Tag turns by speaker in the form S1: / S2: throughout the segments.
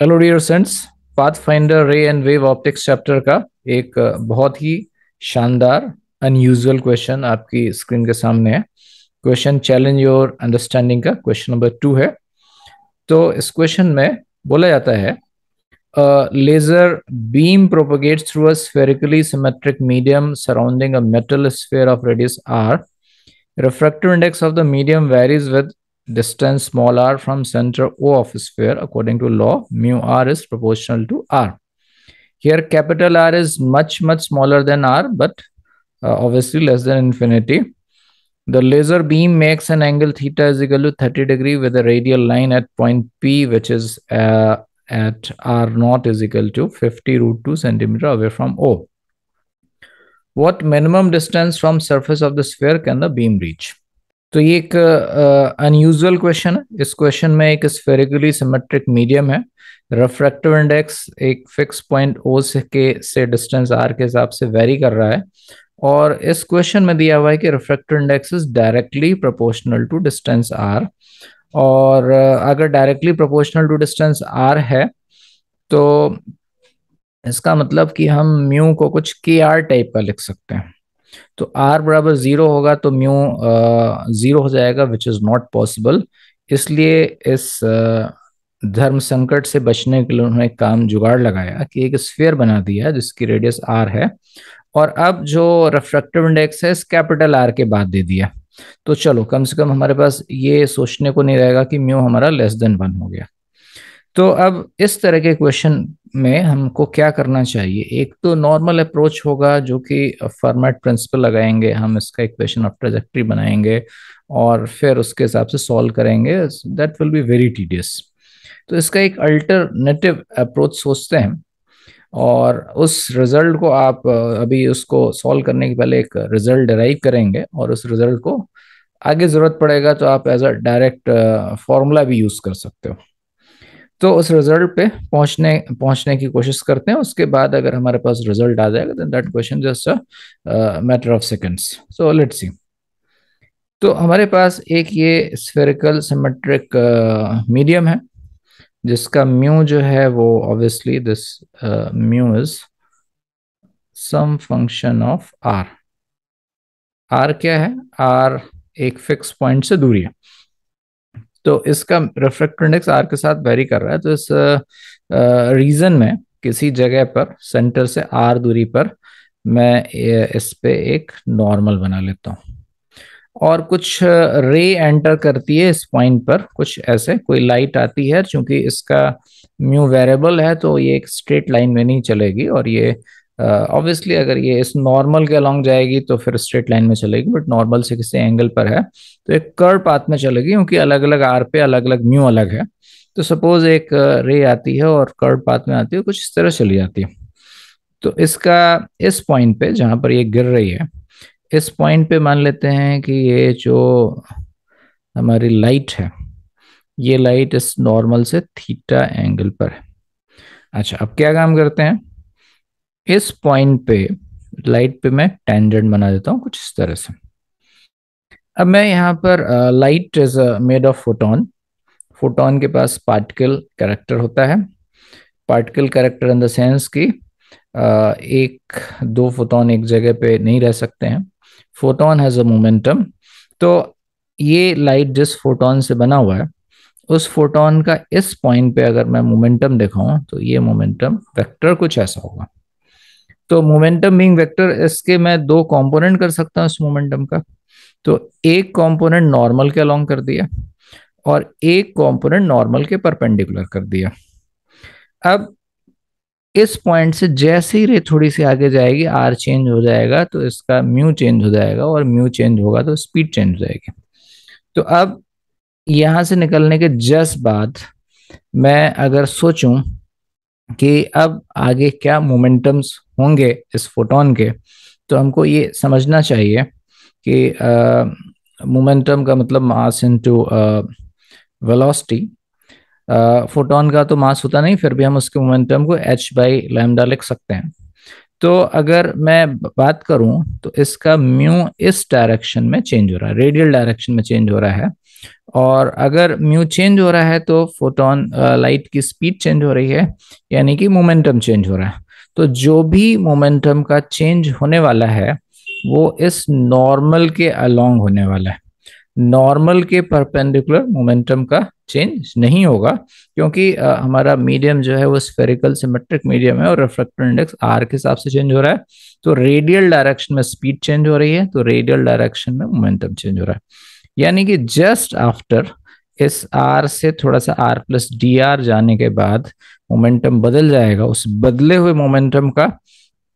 S1: Hello dear friends, pathfinder रे and wave optics chapter का एक बहुत ही शानदार अनयूजुअल क्वेश्चन आपकी स्क्रीन के सामने है। क्वेश्चन चैलेंज योर अंडरस्टैंडिंग का क्वेश्चन नंबर 2 है। तो इस क्वेश्चन में बोला जाता है, laser beam propagates through a spherically symmetric medium surrounding a metal sphere of radius r. Refractive index of the medium varies with distance small r from center O of sphere according to law mu r is proportional to r. Here capital R is much smaller than r, but obviously less than infinity. The laser beam makes an angle theta is equal to 30 degree with a radial line at point P, which is at r naught is equal to 50 root 2 centimeter away from O. What minimum distance from surface of the sphere can the beam reach? तो ये एक unusual question है। इस question में एक spherically symmetric medium है। Refractive index एक fix point ओ से डिस्टेंस आर के हिसाब से वेरी कर रहा है, और इस क्वेश्चन में दिया हुआ है कि refractive index is directly proportional to distance r. और अगर directly proportional to distance r है तो इसका मतलब कि हम म्यू को कुछ के आर टाइप का लिख सकते हैं। तो r बराबर 0 होगा तो म्यू 0 हो जाएगा, विच इज नॉट पॉसिबल। इसलिए इस धर्म संकट से बचने के लिए उन्होंने एक काम जुगाड़ लगाया कि एक स्फीयर बना दिया जिसकी रेडियस r है, और अब जो रिफ्रैक्टिव इंडेक्स है इस कैपिटल R के बाद दे दिया। तो चलो कम से कम हमारे पास ये सोचने को नहीं रहेगा कि म्यू हमारा लेस देन 1 हो गया। तो अब इस तरह के क्वेश्चन में हमको क्या करना चाहिए? एक तो नॉर्मल अप्रोच होगा जो कि फॉर्मेट प्रिंसिपल लगाएंगे, हम इसका इक्वेशन ऑफ ट्रेजेक्टरी बनाएंगे और फिर उसके हिसाब से सॉल्व करेंगे। That will be very tedious. तो इसका एक अल्टरनेटिव अप्रोच सोचते हैं, और उस रिजल्ट को आप अभी उसको सॉल्व करने के पहले एक रिजल्ट डिराइव करेंगे, और उस रिजल्ट को आगे जरूरत पड़ेगा तो आप एज अ डायरेक्ट फॉर्मूला भी यूज कर सकते हो। तो उस रिजल्ट पे पहुंचने की कोशिश करते हैं। उसके बाद अगर हमारे पास रिजल्ट आ जाएगा then that question just a matter of seconds. So let's see. तो हमारे पास एक ये स्फेरिकल सिमेट्रिक मीडियम है जिसका म्यू जो है वो obviously this mu is some function of r. R क्या है? आर एक फिक्स पॉइंट से दूरी है, तो इसका रिफ्रैक्टिव इंडेक्स आर के साथ वेरी कर रहा है। तो इस रीजन में किसी जगह पर सेंटर से आर दूरी पर मैं इस पे एक नॉर्मल बना लेता हूँ, और कुछ रे एंटर करती है इस पॉइंट पर। कुछ ऐसे कोई लाइट आती है, चूंकि इसका म्यू वेरिएबल है तो ये एक स्ट्रेट लाइन में नहीं चलेगी, और ये ऑब्वियसली अगर ये इस नॉर्मल के अलोंग जाएगी तो फिर स्ट्रेट लाइन में चलेगी, बट नॉर्मल से किसी एंगल पर है तो एक कर्व पाथ में चलेगी, क्योंकि अलग अलग आर पे अलग अलग म्यू अलग है। तो सपोज एक रे आती है और कर्व पाथ में आती है, कुछ इस तरह चली जाती है। तो इसका इस पॉइंट पे जहां पर ये गिर रही है, इस पॉइंट पे मान लेते हैं कि ये जो हमारी लाइट है, ये लाइट इस नॉर्मल से थीटा एंगल पर है। अच्छा, अब क्या काम करते हैं? इस पॉइंट पे लाइट पे मैं टेंजेंट बना देता हूं कुछ इस तरह से। अब मैं यहाँ पर light is made of photon. Photon के पास पार्टिकल कैरेक्टर होता है। Particle character in the sense कि एक दो फोटोन एक जगह पे नहीं रह सकते हैं। Photon has a momentum. तो ये लाइट जिस फोटोन से बना हुआ है, उस फोटोन का इस पॉइंट पे अगर मैं मोमेंटम दिखाऊं तो ये मोमेंटम वेक्टर कुछ ऐसा होगा। तो मोमेंटम बीइंग वेक्टर, इसके मैं दो कंपोनेंट कर सकता हूं इस मोमेंटम का। तो एक कंपोनेंट नॉर्मल के अलोंग कर दिया और एक कंपोनेंट नॉर्मल के परपेंडिकुलर कर दिया। अब इस पॉइंट से जैसे ही रे थोड़ी सी आगे जाएगी, आर चेंज हो जाएगा तो इसका म्यू चेंज हो जाएगा, और म्यू चेंज होगा तो स्पीड चेंज हो जाएगी। तो अब यहां से निकलने के जस्ट बाद मैं अगर सोचूं कि अब आगे क्या मोमेंटम्स होंगे इस फोटोन के, तो हमको ये समझना चाहिए कि मोमेंटम का मतलब मास इनटू वेलोसिटी। फोटोन का तो मास होता नहीं, फिर भी हम उसके मोमेंटम को h बाई लैम्डा लिख सकते हैं। तो अगर मैं बात करूं तो इसका म्यू इस डायरेक्शन में चेंज हो रहा है, रेडियल डायरेक्शन में चेंज हो रहा है। और अगर म्यू चेंज हो रहा है तो फोटोन लाइट की स्पीड चेंज हो रही है, यानी कि मोमेंटम चेंज हो रहा है। तो जो भी मोमेंटम का चेंज होने वाला है वो इस नॉर्मल के अलोंग होने वाला है। नॉर्मल के परपेंडिकुलर मोमेंटम का चेंज नहीं होगा, क्योंकि हमारा मीडियम जो है वो स्फेरिकल सिमेट्रिक मीडियम है और रिफ्रैक्टिव इंडेक्स आर के हिसाब से चेंज हो रहा है। तो रेडियल डायरेक्शन में स्पीड चेंज हो रही है, तो रेडियल डायरेक्शन में मोमेंटम चेंज हो रहा है। यानी कि जस्ट आफ्टर इस आर से थोड़ा सा आर प्लस डी आर जाने के बाद मोमेंटम बदल जाएगा। उस बदले हुए मोमेंटम का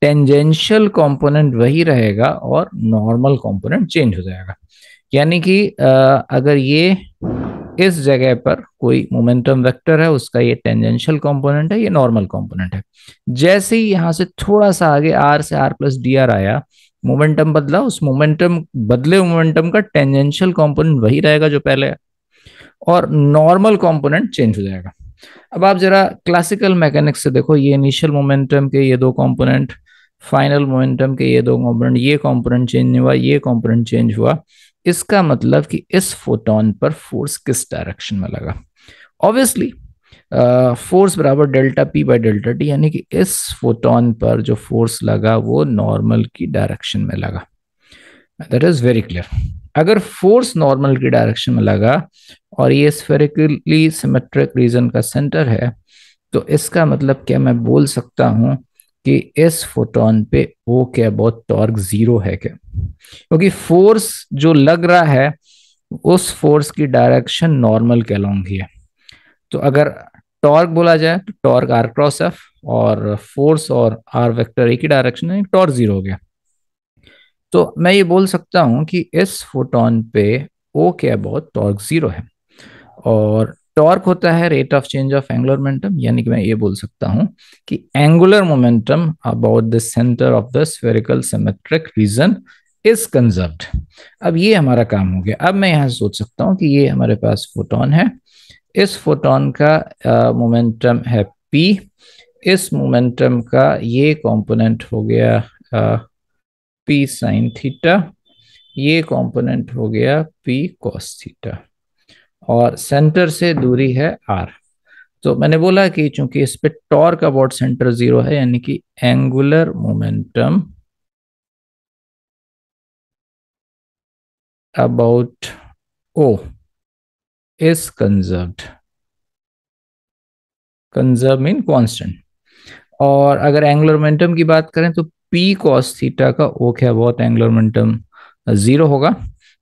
S1: टेंजेंशियल कंपोनेंट वही रहेगा और नॉर्मल कंपोनेंट चेंज हो जाएगा। यानी कि अगर ये इस जगह पर कोई मोमेंटम वेक्टर है, उसका ये टेंजेंशियल कंपोनेंट है, ये नॉर्मल कंपोनेंट है। जैसे ही यहां से थोड़ा सा आगे आर से आर प्लस डी आर आया, मोमेंटम बदला, उस मोमेंटम बदले मोमेंटम का टेंजेंशियल कंपोनेंट वही रहेगा जो पहले है, और नॉर्मल कंपोनेंट चेंज हो जाएगा। अब आप जरा क्लासिकल मैकेनिक्स से देखो, ये इनिशियल मोमेंटम के ये दो कंपोनेंट, फाइनल मोमेंटम के ये दो कंपोनेंट, ये कंपोनेंट चेंज हुआ, ये कंपोनेंट चेंज हुआ। इसका मतलब कि इस फोटोन पर फोर्स किस डायरेक्शन में लगा। ऑब्वियसली फोर्स बराबर delta P by delta T, यानी कि इस फोटोन पर जो फोर्स लगा वो नॉर्मल की डायरेक्शन में लगा। That is very clear. अगर फोर्स नॉर्मल की डायरेक्शन में लगा और ये स्फेरिकली सिमेट्रिक रीजन का सेंटर है, तो इसका मतलब क्या मैं बोल सकता हूं कि इस फोटोन पे ओ के अबाउट टॉर्क जीरो है क्या? क्योंकि फोर्स जो लग रहा है उस फोर्स की डायरेक्शन नॉर्मल के अलोंग ही है। तो अगर टॉर्क बोला जाए तो टॉर्क आर क्रॉस एफ, और फोर्स और आर वेक्टर एक ही डायरेक्शन है, टॉर्क जीरो हो गया। तो मैं ये बोल सकता हूं कि इस फोटोन पे ओ के अबाउट टॉर्क जीरो है। और टॉर्क होता है rate of change of angular momentum, यानी कि मैं ये बोल सकता हूं कि angular momentum about the centre of the spherical symmetric region is conserved. अब ये हमारा काम हो गया। अब मैं यहां सोच सकता हूं कि ये हमारे पास फोटोन है, इस फोटोन का मोमेंटम है p, इस मोमेंटम का ये कंपोनेंट हो गया p साइन थीटा, ये कंपोनेंट हो गया p कॉस थीटा, और सेंटर से दूरी है r। तो मैंने बोला कि चूंकि इस पे टॉर्क अबाउट सेंटर जीरो है, यानी कि angular momentum about o is conserved. Conserve mean constant. और अगर एंगुलर मोमेंटम की बात करें तो p कॉस थीटा का o के अबाउट एंगुलर मोमेंटम जीरो होगा।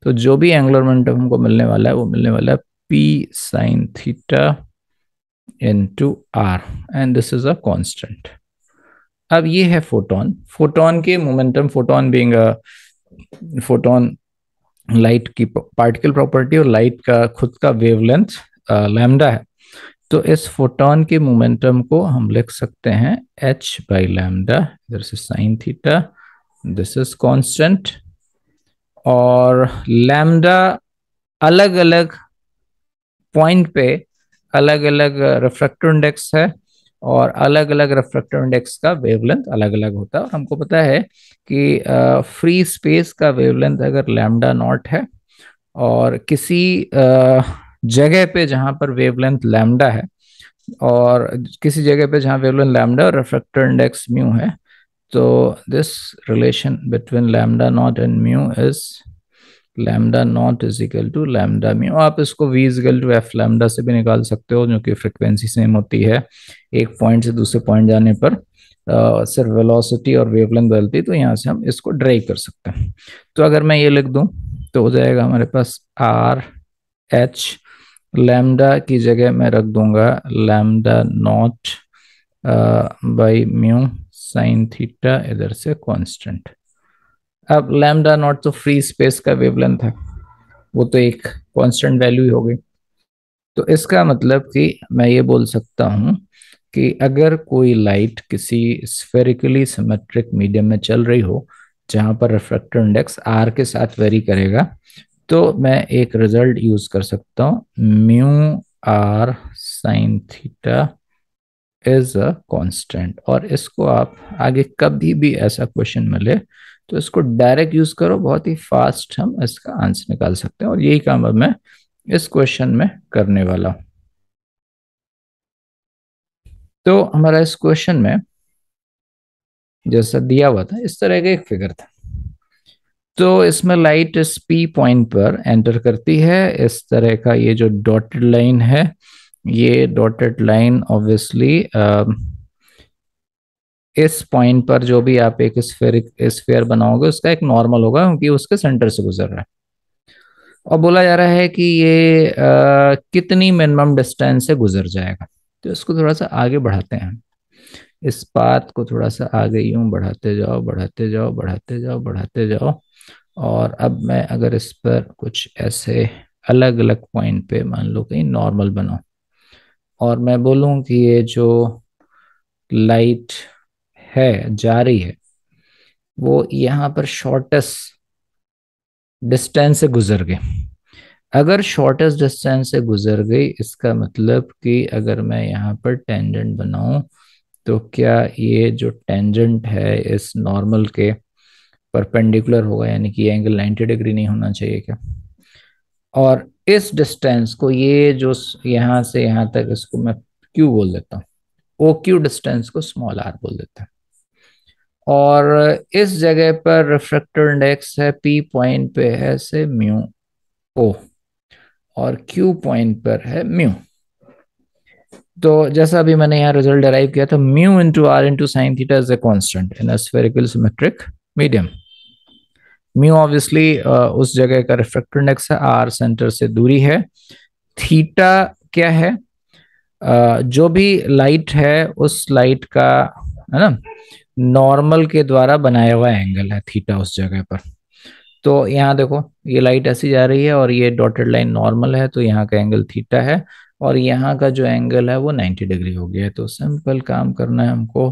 S1: तो जो भी एंगुलर मोमेंटम हमको मिलने वाला है वो मिलने वाला है p sine theta into r, and this is a constant। अब ये है फोटोन, फोटोन के momentum, photon being photon light की पार्टिकल प्रॉपर्टी, और लाइट का खुद का वेवलेंथ लैम्डा है। तो इस फोटोन के मोमेंटम को हम लिख सकते हैं h बाई लैम्डा, इधर से sine theta, this is constant. और लैम्डा अलग अलग पॉइंट पे अलग अलग रिफ्रैक्टिव इंडेक्स है, और अलग अलग रिफ्रैक्टिव इंडेक्स का वेवलेंथ अलग अलग होता है। और हमको पता है कि फ्री स्पेस का वेवलेंथ अगर लैम्डा नॉट है, और किसी जगह पे जहां पर वेवलेंथ लैम्डा है, और किसी जगह पे जहां वेवलेंथ लैम्डा और रिफ्रैक्टिव इंडेक्स म्यू है, तो this relation between lambda naught and mu is lambda naught is equal to lambda mu. आप इसको v is equal to f lambda से भी निकाल सकते हो, जो कि फ्रिक्वेंसी सेम होती है। एक पॉइंट से दूसरे पॉइंट जाने पर सिर्फ वेलोसिटी और वेवलेंथ बदलती है, तो यहाँ से हम इसको ड्राइव कर सकते हैं। तो अगर मैं ये लिख दूं तो हो जाएगा हमारे पास आर एच, लैम्डा की जगह मैं रख दूंगा lambda naught by mu sine theta, इधर से कांस्टेंट। अब लैम्डा नॉट तो फ्री स्पेस का वेवलेंथ है, वो तो एक कांस्टेंट वैल्यू ही हो गई। तो इसका मतलब कि मैं ये बोल सकता हूं कि अगर कोई लाइट किसी स्फेरिकली सिमेट्रिक मीडियम में चल रही हो जहां पर रिफ्रैक्टिव इंडेक्स आर के साथ वेरी करेगा, तो मैं एक रिजल्ट यूज कर सकता हूं mu r sine theta is a constant. और इसको आप आगे कभी भी ऐसा क्वेश्चन मिले तो इसको डायरेक्ट यूज करो, बहुत ही फास्ट हम इसका आंसर निकाल सकते हैं। और यही काम अब मैं इस क्वेश्चन में करने वाला हूं। तो हमारा इस क्वेश्चन में जैसा दिया हुआ था इस तरह का एक फिगर था। तो इसमें लाइट इस पी पॉइंट पर एंटर करती है। इस तरह का ये जो डॉटेड लाइन है, ये डॉटेड लाइन ऑब्वियसली इस पॉइंट पर जो भी आप एक स्फेयर बनाओगे उसका एक नॉर्मल होगा, क्योंकि उसके सेंटर से गुजर रहा है। और बोला जा रहा है कि ये कितनी मिनिमम डिस्टेंस से गुजर जाएगा। तो इसको थोड़ा सा आगे बढ़ाते हैं। इस बात को थोड़ा सा आगे यूं बढ़ाते जाओ, बढ़ाते जाओ, बढ़ाते जाओ, बढ़ाते जाओ। और अब मैं अगर इस पर कुछ ऐसे अलग अलग पॉइंट पे मान लो कहीं नॉर्मल बनाऊं, और मैं बोलूं कि ये जो लाइट है जा रही है वो यहाँ पर शॉर्टेस्ट डिस्टेंस से गुजर गई। अगर शॉर्टेस्ट डिस्टेंस से गुजर गई इसका मतलब कि अगर मैं यहाँ पर टेंजेंट बनाऊं तो क्या ये जो टेंजेंट है इस नॉर्मल के परपेंडिकुलर होगा, यानी कि एंगल 90 डिग्री नहीं होना चाहिए क्या। और इस डिस्टेंस को ये जो यहाँ से यहाँ तक इसको मैं क्यू बोल देता हूँ, ओ क्यू डिस्टेंस को स्मॉल आर बोल देता है। और इस जगह पर रिफ्रैक्टिव इंडेक्स है पी पॉइंट पे है से म्यू ओ, और क्यू पॉइंट पर है म्यू। तो जैसा अभी मैंने यहाँ रिजल्ट डिराइव किया था, mu into r into sine theta is a constant in a spherical symmetric medium. Mu obviously उस जगह का रिफ्रैक्टिव इंडेक्स है, आर सेंटर से दूरी है, थीटा क्या है, जो भी लाइट है उस लाइट का, है ना, नॉर्मल के द्वारा बनाया हुआ एंगल है थीटा उस जगह पर। तो यहाँ देखो ये लाइट ऐसी जा रही है और ये डॉटेड लाइन नॉर्मल है, तो यहाँ का एंगल थीटा है, और यहाँ का जो एंगल है वो 90 डिग्री हो गया है। तो सिंपल काम करना है हमको,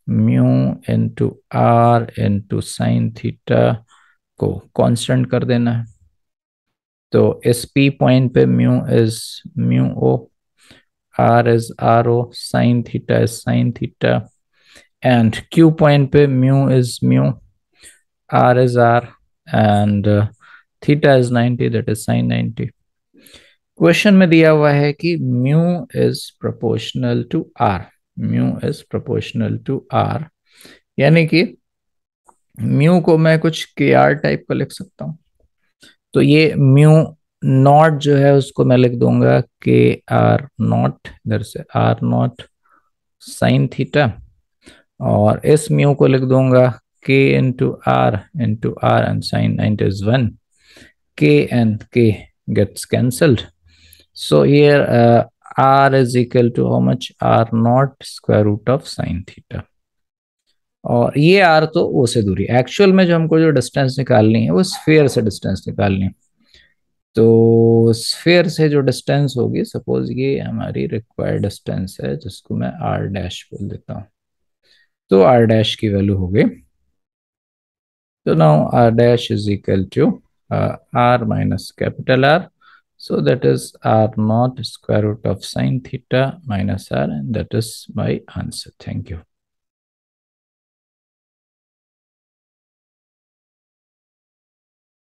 S1: mu into r into sine theta को कांस्टेंट कर देना है। तो इस पी पॉइंट पे mu is mu o, r is r o, sine theta is sine theta, and Q point पे mu is mu, r is r, and theta is 90, that is sin 90। Question में दिया हुआ है कि mu is proportional to r, mu is proportional to r, यानी कि mu को मैं कुछ के आर टाइप का लिख सकता हूं। तो ये म्यू नॉट जो है उसको मैं लिख दूंगा के आर नॉट, इधर से आर नॉट साइन थीटा, और इस म्यू को लिख दूंगा k into r and sin 90 is 1, k and k gets cancelled, so here r is equal to how much, r naught square root of sin theta। और ये r तो o से दूरी, एक्चुअल में जो हमको जो डिस्टेंस निकालनी है वो स्फीयर से डिस्टेंस निकालनी है। तो स्फीयर से जो डिस्टेंस होगी, सपोज ये हमारी रिक्वायर्ड डिस्टेंस है जिसको मैं r डैश बोल देता हूँ, तो r डैश की वैल्यू हो गई, so now r dash is equal to r minus capital R. So that is r naught square root of sin theta minus r, and that is my answer. Thank you.